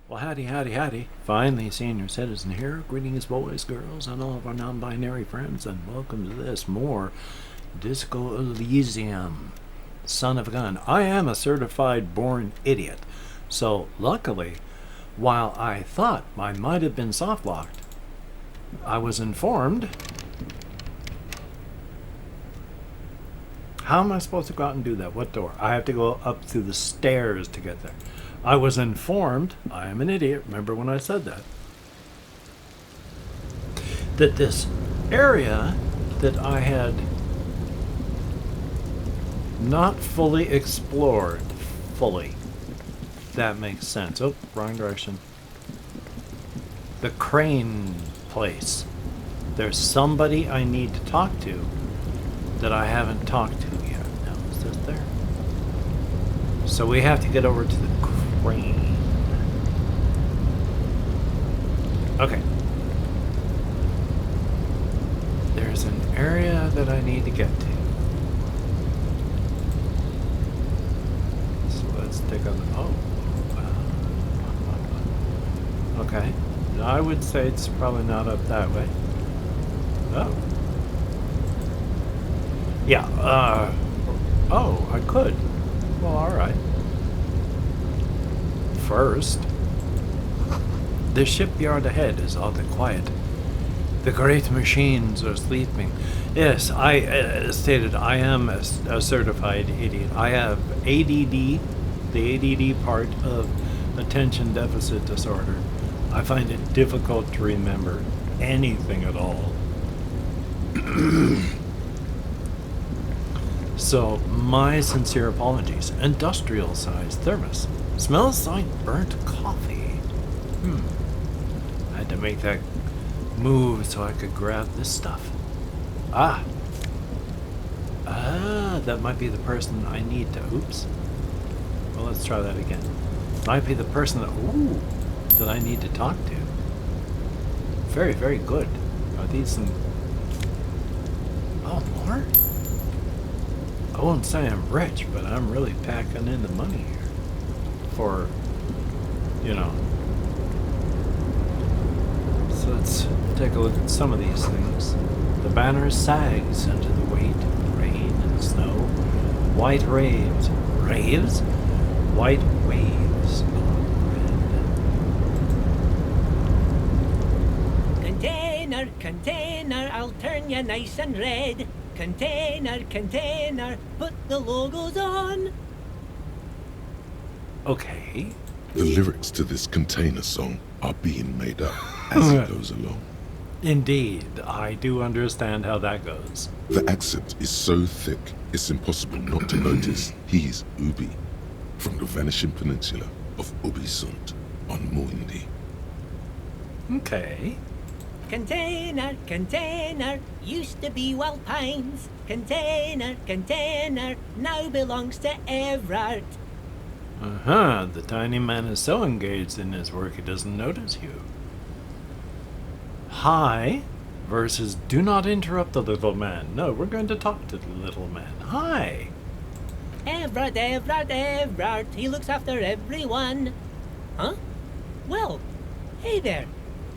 Well, howdy, howdy, howdy. Finally, senior citizen here. Greetings, boys, girls, and all of our non-binary friends, and welcome to this more Disco Elysium. Son of a gun. I am a certified born idiot. So, luckily, while I thought I might have been soft-locked, I was informed. How am I supposed to go out and do that? What door? I have to go up through the stairs to get there. I was informed, I am an idiot, remember when I said that this area that I had not fully explored fully. That makes sense. Oh, wrong direction. The crane place. There's somebody I need to talk to that I haven't talked to yet. Now, is this there? So we have to get over to the crane. Okay. There's an area that I need to get to. So let's take a look. Oh. Okay. I would say it's probably not up that way. Oh. Yeah, oh, I could. Well, alright. First, the shipyard ahead is oddly quiet. The great machines are sleeping. Yes, I stated I am a certified idiot. I have ADD, the ADD part of attention deficit disorder. I find it difficult to remember anything at all. So, my sincere apologies. Industrial-sized thermos. Smells like burnt coffee. I had to make that move so I could grab this stuff. That might be the person I need to... Oops. Well, let's try that again. Might be the person that I need to talk to. Very, very good. Are these some... Oh, more? I won't say I'm rich, but I'm really packing in the money here. For, you know. So let's take a look at some of these things. The banner sags under the weight of rain and snow. White raves. Raves? White waves on red. Container, container, I'll turn you nice and red. Container, container, put the logos on. Okay. The lyrics to this container song are being made up as it goes along. Indeed, I do understand how that goes. The accent is so thick, it's impossible not to notice he's Ubi, from the vanishing peninsula of Ubisund on Muindi. Okay. Container, container, used to be Wild Pines. Container, container, now belongs to Evrart. The tiny man is so engaged in his work he doesn't notice you. Hi versus do not interrupt the little man. No, we're going to talk to the little man. Hi. Evrart, Evrart, Evrart, he looks after everyone. Huh? Well, hey there.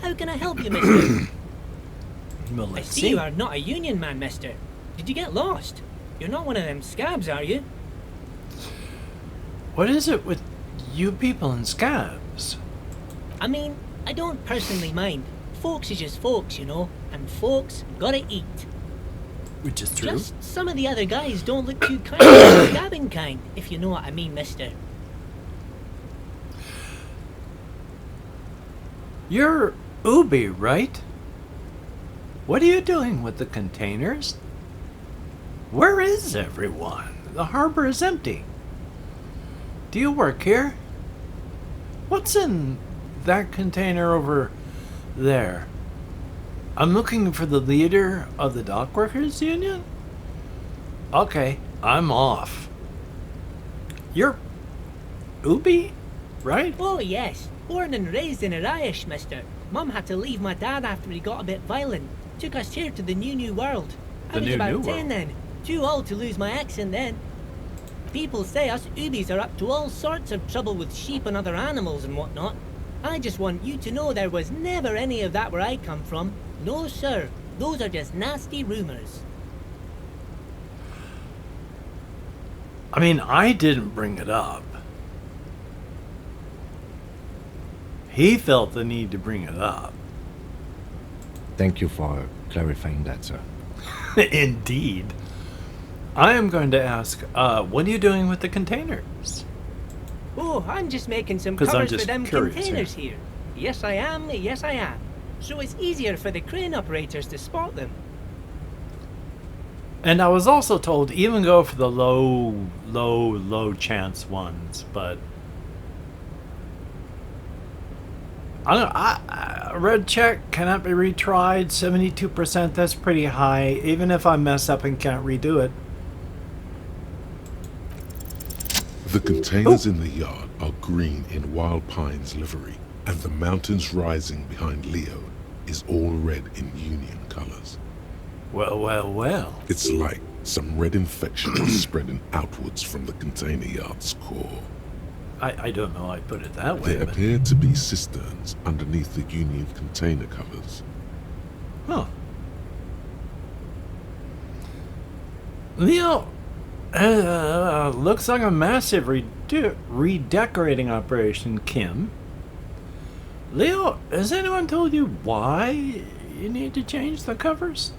How can I help you, mister? Well, I let's see see. you are not a union man, mister. Did you get lost? You're not one of them scabs, are you? What is it with you people and scabs? I mean, I don't personally mind. Folks is just folks, you know, and folks gotta eat. Which is true. Just some of the other guys don't look too kind of the scabbing kind, if you know what I mean, mister. You're Ubi, right? What are you doing with the containers? Where is everyone? The harbor is empty. Do you work here? What's in that container over there? I'm looking for the leader of the dock workers union? Okay, I'm off. You're Ubi, right? Oh yes, born and raised in Irish, mister. Mum had to leave my dad after he got a bit violent. Took us here to the new world. I was about 10 then. Too old to lose my accent then. People say us Ubis are up to all sorts of trouble with sheep and other animals and whatnot. I just want you to know there was never any of that where I come from. No, sir. Those are just nasty rumors. I mean, I didn't bring it up. He felt the need to bring it up. Thank you for clarifying that, sir. Indeed. I am going to ask, what are you doing with the containers? Oh, I'm just making some 'Cause I'm covers just for them curious containers here. Yes, I am. Yes, I am. So it's easier for the crane operators to spot them. And I was also told even go for the low chance ones, but I don't know. Red check cannot be retried. 72%. That's pretty high. Even if I mess up and can't redo it. The containers in the yard are green in Wild Pine's livery, and the mountains rising behind Leo is all red in Union colors. Well. It's like some red infection is spreading outwards from the container yard's core. I don't know I put it that way, There but... appear to be cisterns underneath the Union container covers. Huh. Leo, looks like a massive redecorating operation, Kim. Leo, has anyone told you why you need to change the covers?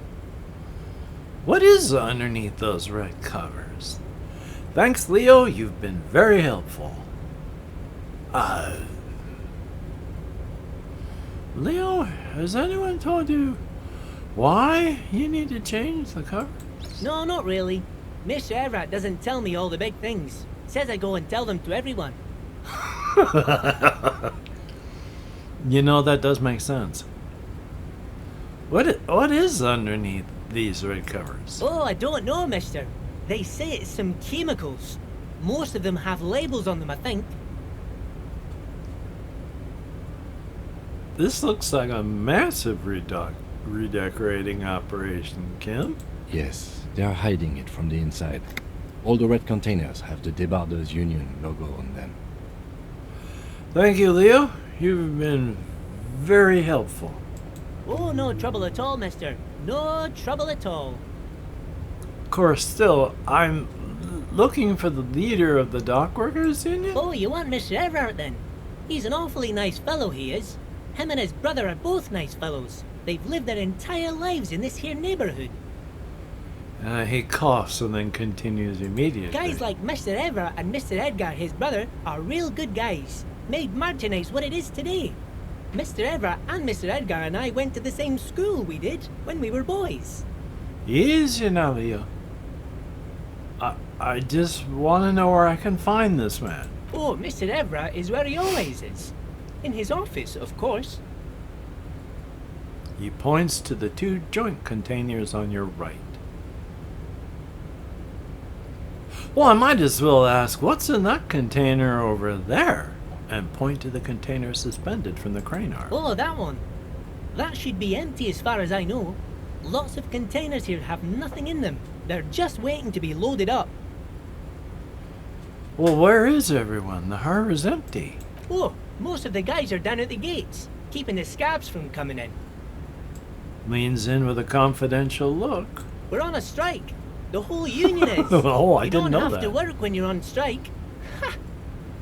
What is underneath those red covers? Thanks, Leo. You've been very helpful. Leo, has anyone told you why you need to change the covers? No, not really. Mr. Evrart doesn't tell me all the big things. Says I go and tell them to everyone. You know, that does make sense. What is underneath these red covers? Oh, I don't know, mister. They say it's some chemicals. Most of them have labels on them, I think. This looks like a massive redecorating operation, Kim. Yes, they are hiding it from the inside. All the red containers have the Debarders Union logo on them. Thank you, Leo. You've been very helpful. Oh, no trouble at all, mister. No trouble at all. Of course, still, I'm looking for the leader of the Dock Workers Union. Oh, you want Mr. Evrart then? He's an awfully nice fellow, he is. Him and his brother are both nice fellows. They've lived their entire lives in this here neighborhood. He coughs and then continues immediately. Guys like Mr. Evrart and Mr. Edgar, his brother, are real good guys. Made Martinez what it is today. Mr. Evrart and Mr. Edgar and I went to the same school we did when we were boys. Easy now, Leo. I just want to know where I can find this man. Oh, Mr. Evrart is where he always is. In his office, of course. He points to the 2 joint containers on your right. Well, I might as well ask, what's in that container over there? And point to the container suspended from the crane arm. Oh, that one. That should be empty as far as I know. Lots of containers here have nothing in them. They're just waiting to be loaded up. Well, where is everyone? The harbor's empty. Oh, most of the guys are down at the gates, keeping the scabs from coming in. Leans in with a confidential look. We're on a strike. The whole union is. Oh, I didn't know You don't have that. to work when you're on strike. Ha!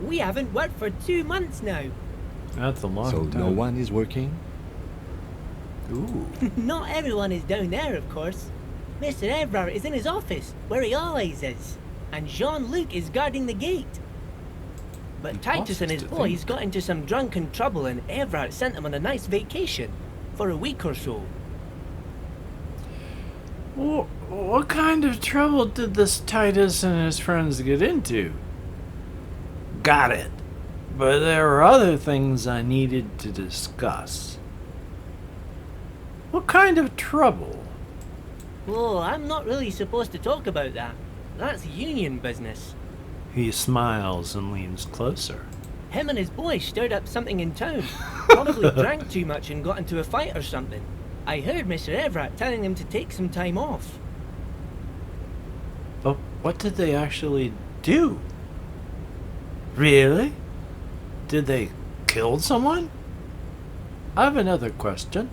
We haven't worked for 2 months now. That's a long So time. no one is working? Ooh. Not everyone is down there, of course. Mr. Evrart is in his office, where he always is. And Jean-Luc is guarding the gate. But Titus and his boys got into some drunken trouble and Evrart sent them on a nice vacation. For a week or so. What kind of trouble did this Titus and his friends get into? Got it. But there are other things I needed to discuss. What kind of trouble? Oh, I'm not really supposed to talk about that. That's union business. He smiles and leans closer. Him and his boys stirred up something in town. Probably drank too much and got into a fight or something. I heard Mr. Evrart telling them to take some time off. But what did they actually do? Really? Did they killed someone? I have another question.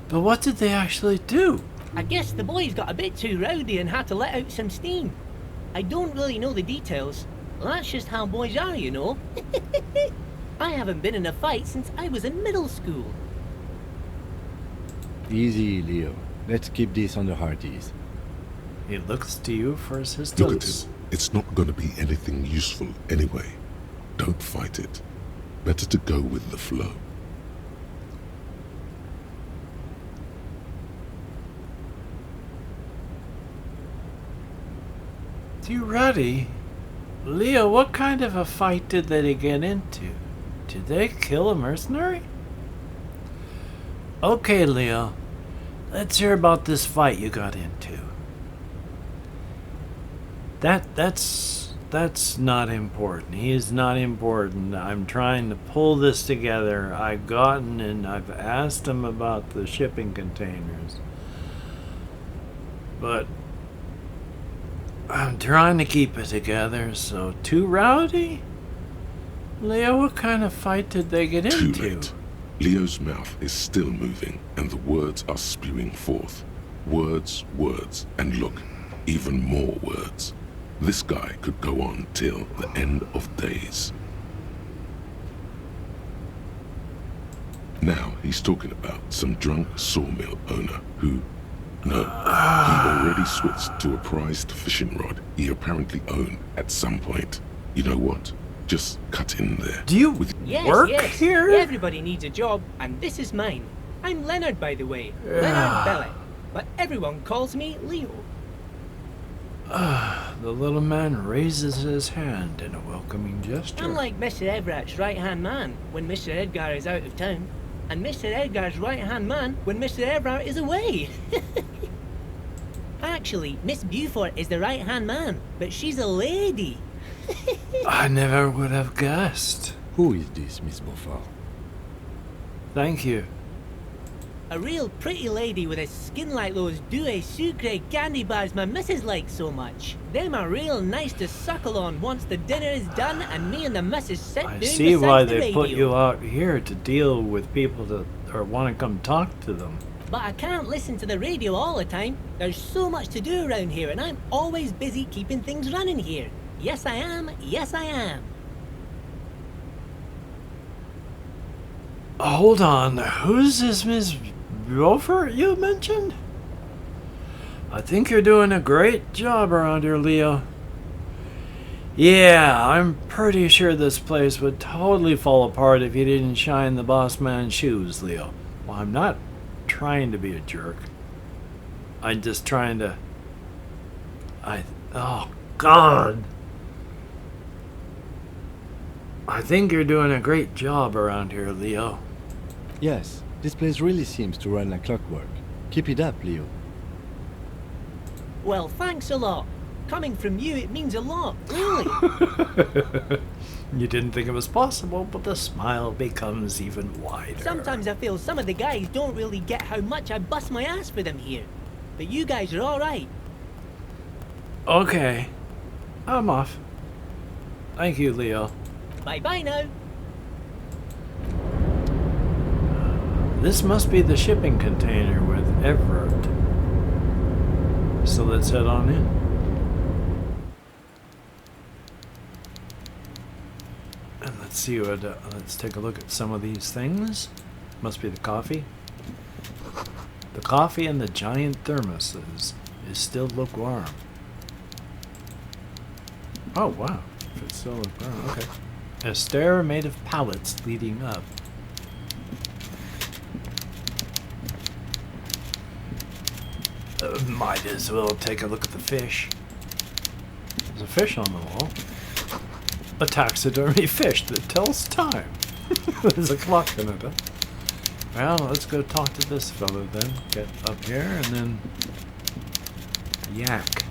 But what did they actually do? I guess the boys got a bit too rowdy and had to let out some steam. I don't really know the details. Well, that's just how boys are, you know. I haven't been in a fight since I was in middle school. Easy, Leo. Let's keep this on the hearties. He looks to you for Look at assistance. him. It's not going to be anything useful anyway. Don't fight it. Better to go with the flow. You ready? Leo, what kind of a fight did they get into? Did they kill a mercenary? Okay, Leo. Let's hear about this fight you got into. That's not important. He is not important. I'm trying to pull this together. I've asked him about the shipping containers. But I'm trying to keep it together, so too rowdy? Leo, what kind of fight did they get Too into? late. Leo's mouth is still moving, and the words are spewing forth. Words, words, and look, even more words. This guy could go on till the end of days. Now he's talking about some drunk sawmill owner who... No, he already switched to a prized fishing rod he apparently owned at some point. You know what? Just cut in there. Do you Yes, work yes. here? Everybody needs a job, and this is mine. I'm Leonard, by the way. Leonard Bellet. But everyone calls me Leo. The little man raises his hand in a welcoming gesture. I'm like Mr. Evrat's right-hand man when Mr. Edgar is out of town, and Mr. Edgar's right-hand man when Mr. Evrart is away. Actually, Miss Beaufort is the right-hand man, but she's a lady. I never would have guessed. Who is this, Miss Beaufort? Thank you. A real pretty lady with a skin like those Douai Sucre candy bars my missus likes so much. Them are real nice to suckle on once the dinner is done and me and the missus sit down I beside see why the they put radio. you out here to deal with people that or want to come talk to them. But I can't listen to the radio all the time. There's so much to do around here and I'm always busy keeping things running here. Yes I am, yes I am. Hold on, who's this Miss Beaufort you mentioned? I think you're doing a great job around here, Leo. Yeah, I'm pretty sure this place would totally fall apart if you didn't shine the boss man's shoes, Leo. Well, I'm not trying to be a jerk. I'm just trying to... Oh, God! I think you're doing a great job around here, Leo. Yes, this place really seems to run like clockwork. Keep it up, Leo. Well, thanks a lot. Coming from you, it means a lot, really. You didn't think it was possible, but the smile becomes even wider. Sometimes I feel some of the guys don't really get how much I bust my ass for them here. But you guys are alright. Okay. I'm off. Thank you, Leo. Bye-bye now. This must be the shipping container with Evrart. So let's head on in. And let's see what. Let's take a look at some of these things. Must be the coffee. The coffee in the giant thermoses is still lukewarm. Oh wow, it's still lukewarm. Okay. A stair made of pallets leading up. Might as well take a look at the fish. There's a fish on the wall. A taxidermy fish that tells time. There's a clock in it, huh? Well, let's go talk to this fellow then. Get up here and then... yak.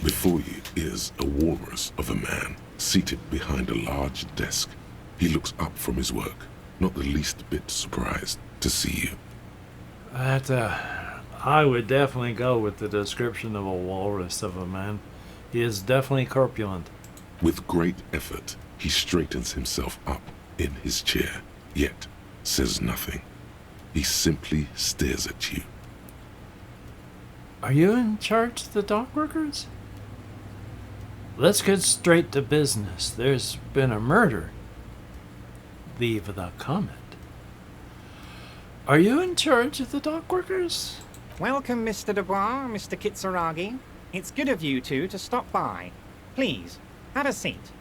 Before you is a walrus of a man seated behind a large desk. He looks up from his work, not the least bit surprised to see you. I would definitely go with the description of a walrus of a man. He is definitely corpulent. With great effort, He straightens himself up in his chair, yet says nothing. He simply stares at you. Are you in charge of the dock workers? Let's get straight to business. There's been a murder. Leave without comment. Are you in charge of the dock workers? Welcome, Mr. Dubois, Mr. Kitsuragi. It's good of you two to stop by. Please, have a seat.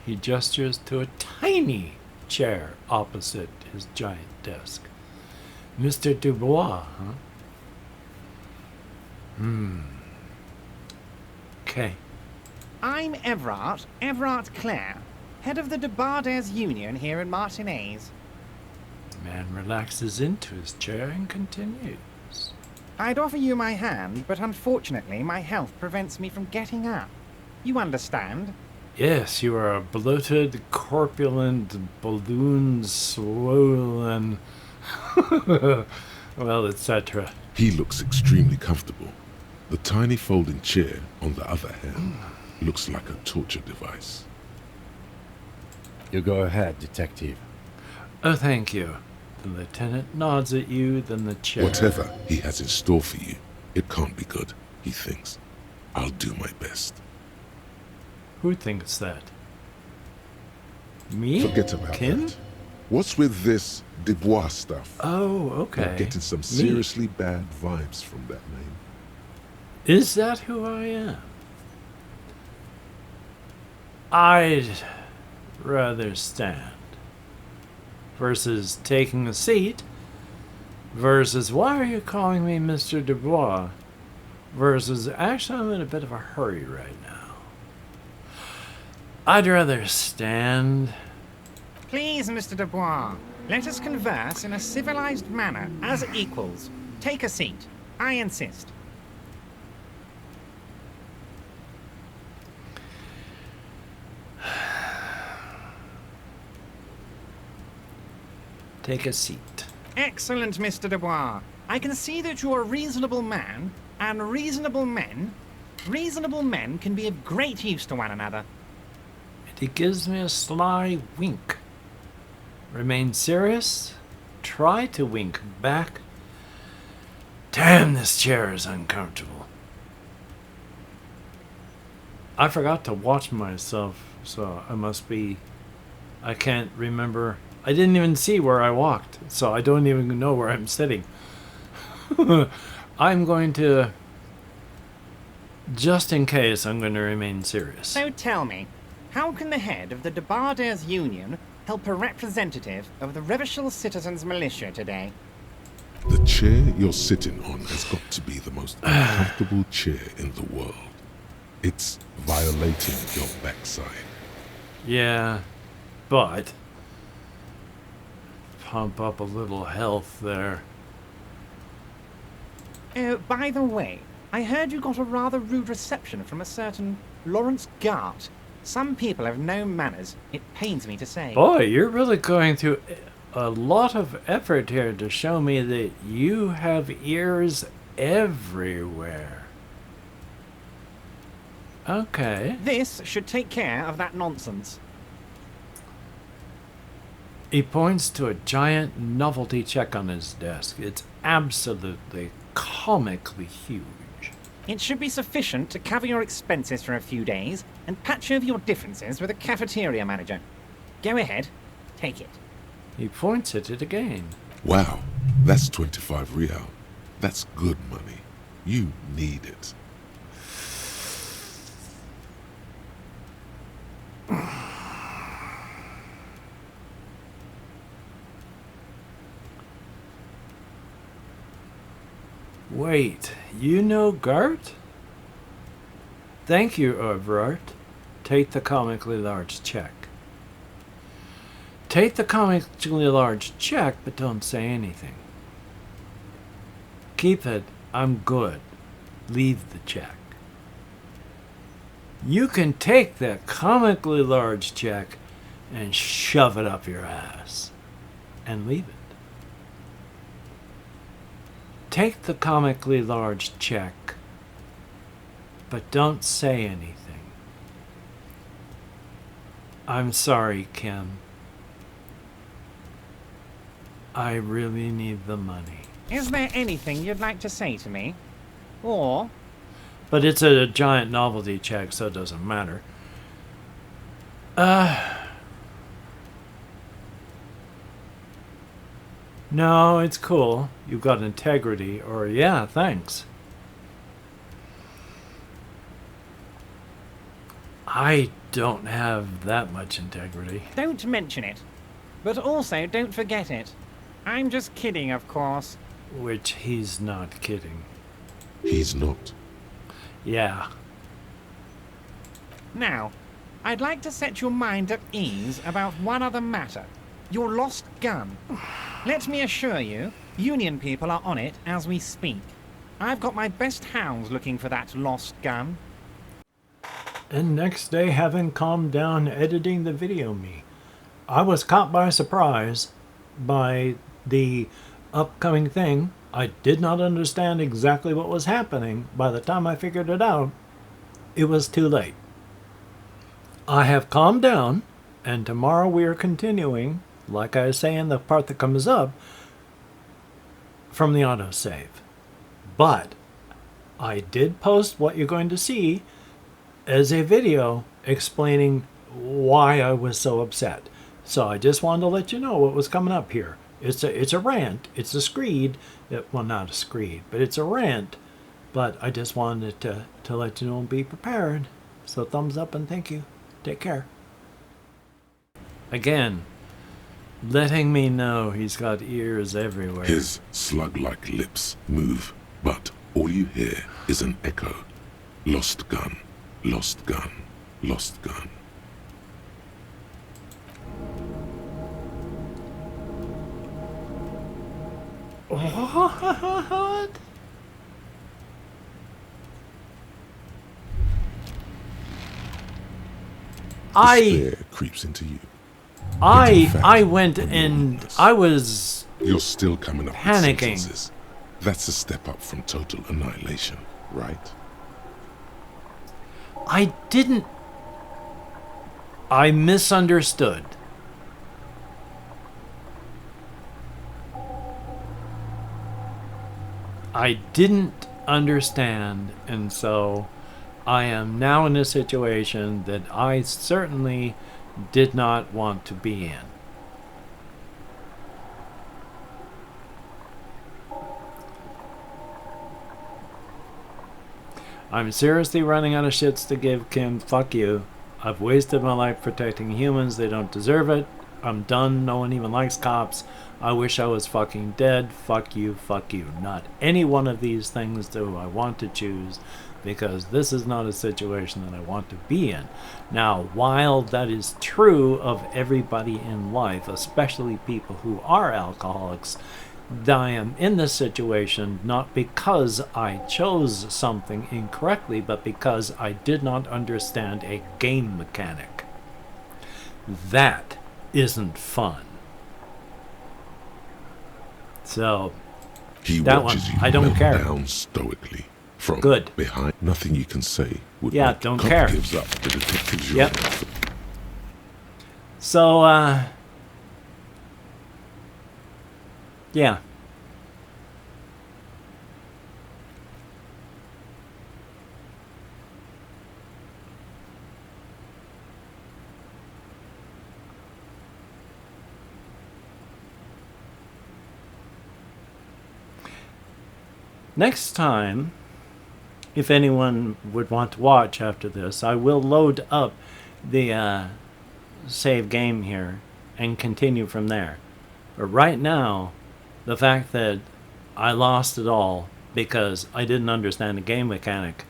He gestures to a tiny chair opposite his giant desk. Mr. Dubois, huh? Okay. I'm Evrart Clare, head of the Demonetized Union here in Martinez. The man relaxes into his chair and continues. I'd offer you my hand, but unfortunately my health prevents me from getting up. You understand? Yes, you are a bloated, corpulent, balloon swollen, well, etc. He looks extremely comfortable. The tiny folding chair, on the other hand, looks like a torture device. You go ahead, detective. Oh, thank you. The lieutenant nods at you, then the chair. Whatever he has in store for you, it can't be good, he thinks. I'll do my best. Who thinks that? Me? Forget about Kin? that. What's with this Dubois stuff? Oh, okay. I'm getting some Me. seriously bad vibes from that name. Is that who I am? I'd rather stand. Versus taking a seat. Versus, why are you calling me Mr. Dubois? Versus, actually, I'm in a bit of a hurry right now. I'd rather stand. Please, Mr. Dubois, let us converse in a civilized manner, as equals. Take a seat. I insist. Take a seat. Excellent, Mr. Dubois. I can see that you're a reasonable man, and reasonable men can be of great use to one another. And he gives me a sly wink. Remain serious. Try to wink back. Damn, this chair is uncomfortable. I forgot to watch myself, so I can't remember. I didn't even see where I walked, so I don't even know where I'm sitting. I'm going to, just in case, I'm going to remain serious. So tell me, how can the head of the Demonetized Union help a representative of the Revachol Citizens Militia today? The chair you're sitting on has got to be the most uncomfortable chair in the world. It's violating your backside. Yeah, but pump up a little health there. By the way, I heard you got a rather rude reception from a certain Lawrence Gart. Some people have no manners, it pains me to say. Boy, you're really going through a lot of effort here to show me that you have ears everywhere. Okay. This should take care of that nonsense. He points to a giant novelty check on his desk. It's absolutely comically huge. It should be sufficient to cover your expenses for a few days and patch over your differences with a cafeteria manager. Go ahead, take it. He points at it again. Wow, that's 25 real. That's good money. You need it. Wait, you know Gart? Thank you, Evrart. Take the comically large check. Take the comically large check, but don't say anything. Keep it. I'm good. Leave the check. You can take that comically large check and shove it up your ass. And leave it. Take the comically large check, but don't say anything. I'm sorry, Kim. I really need the money. Is there anything you'd like to say to me? Or... But it's a giant novelty check, so it doesn't matter. No, it's cool. You've got integrity, or yeah, thanks. I don't have that much integrity. Don't mention it. But also, don't forget it. I'm just kidding, of course. Which he's not kidding. He's not. Yeah. Now, I'd like to set your mind at ease about one other matter. Your lost gun. Let me assure you, Union people are on it as we speak. I've got my best hounds looking for that lost gun. And next day, having calmed down editing the video me, I was caught by surprise by the upcoming thing. I did not understand exactly what was happening. By the time I figured it out, it was too late. I have calmed down, and tomorrow we are continuing, like I say in the part that comes up, from the autosave. But I did post what you're going to see as a video explaining why I was so upset. So I just wanted to let you know what was coming up here. It's a rant. It's a screed. Well, not a screed, but it's a rant. But I just wanted to let you know and be prepared. So thumbs up and thank you. Take care. Again, letting me know he's got ears everywhere. His slug-like lips move, but all you hear is an echo. Lost gun, lost gun, lost gun. What? Despair creeps into you. I went and I was You're still coming up panicking. with sentences. That's a step up from total annihilation, right? I didn't. I misunderstood. I didn't understand, and so I am now in a situation that I certainly did not want to be in. I'm seriously running out of shits to give Kim. Fuck you. I've wasted my life protecting humans. They don't deserve it. I'm done. No one even likes cops. I wish I was fucking dead. Fuck you. Fuck you. Not any one of these things do I want to choose, because this is not a situation that I want to be in. Now, while that is true of everybody in life, especially people who are alcoholics, I am in this situation not because I chose something incorrectly, but because I did not understand a game mechanic. That isn't fun. So, He that watches one, you I don't melt care. down stoically. From Good. behind, nothing you can say would Yeah, make don't cop care. gives up. The detective's your Yep. life. So, yeah. Next time, if anyone would want to watch after this, I will load up the save game here and continue from there. But right now, the fact that I lost it all because I didn't understand the game mechanic,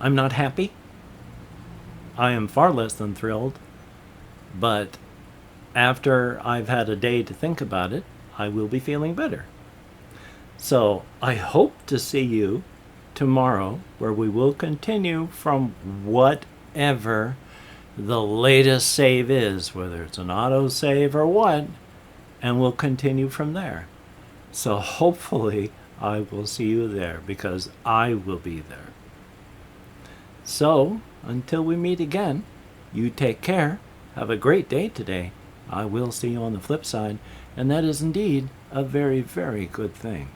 I'm not happy. I am far less than thrilled. But after I've had a day to think about it, I will be feeling better. So I hope to see you tomorrow, where we will continue from whatever the latest save is, whether it's an auto save or what, and we'll continue from there. So hopefully I will see you there, because I will be there. So until we meet again, You take care. Have a great day today. I will see you on the flip side, and that is indeed a very, very good thing.